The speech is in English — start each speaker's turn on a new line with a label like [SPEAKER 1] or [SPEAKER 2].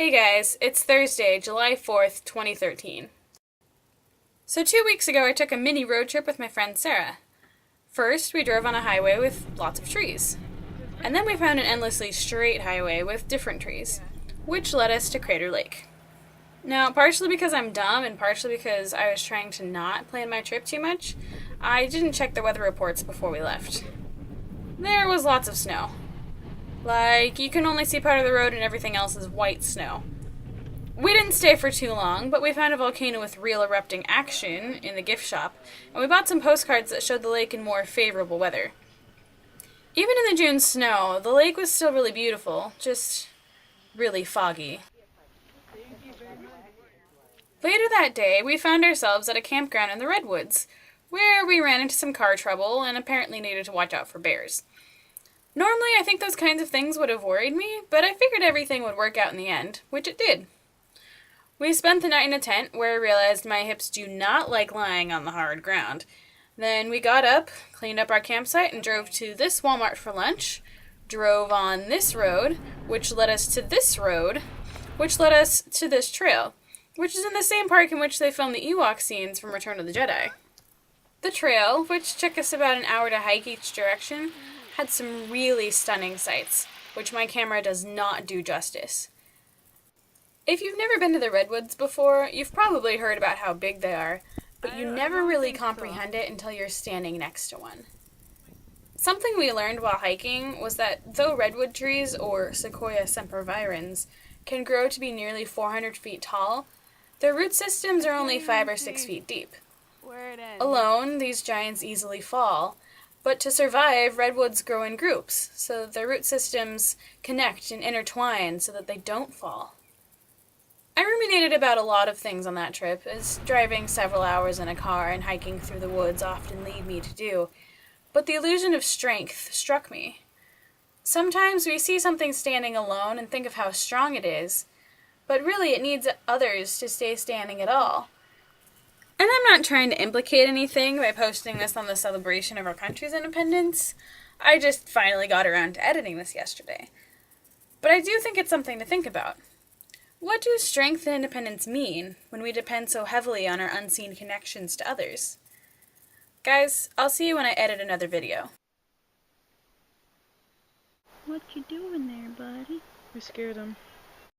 [SPEAKER 1] Hey guys, it's Thursday, July 4th, 2013. So 2 weeks ago I took a mini road trip with my friend Sarah. First, we drove on a highway with lots of trees. And then we found an endlessly straight highway with different trees, which led us to Crater Lake. Now, partially because I'm dumb and partially because I was trying to not plan my trip too much, I didn't check the weather reports before we left. There was lots of snow. Like, you can only see part of the road and everything else is white snow. We didn't stay for too long, but we found a volcano with real erupting action in the gift shop, and we bought some postcards that showed the lake in more favorable weather. Even in the June snow, the lake was still really beautiful, just really foggy. Later that day, we found ourselves at a campground in the Redwoods, where we ran into some car trouble and apparently needed to watch out for bears. Normally, I think those kinds of things would have worried me, but I figured everything would work out in the end, which it did. We spent the night in a tent where I realized my hips do not like lying on the hard ground. Then we got up, cleaned up our campsite, and drove to this Walmart for lunch, drove on this road, which led us to this road, which led us to this trail, which is in the same park in which they filmed the Ewok scenes from Return of the Jedi. The trail, which took us about an hour to hike each direction, had some really stunning sights, which my camera does not do justice. If you've never been to the Redwoods before, you've probably heard about how big they are, but you never really comprehend it until you're standing next to one. Something we learned while hiking was that though redwood trees, or Sequoia sempervirens, can grow to be nearly 400 feet tall, their root systems are only 5 or 6 feet deep. Alone, these giants easily fall, but to survive, redwoods grow in groups, so their root systems connect and intertwine so that they don't fall. I ruminated about a lot of things on that trip, as driving several hours in a car and hiking through the woods often lead me to do, but the illusion of strength struck me. Sometimes we see something standing alone and think of how strong it is, but really it needs others to stay standing at all. And I'm not trying to implicate anything by posting this on the celebration of our country's independence. I just finally got around to editing this yesterday. But I do think it's something to think about. What do strength and independence mean when we depend so heavily on our unseen connections to others? Guys, I'll see you when I edit another video.
[SPEAKER 2] What you doing there, buddy?
[SPEAKER 3] We scared him.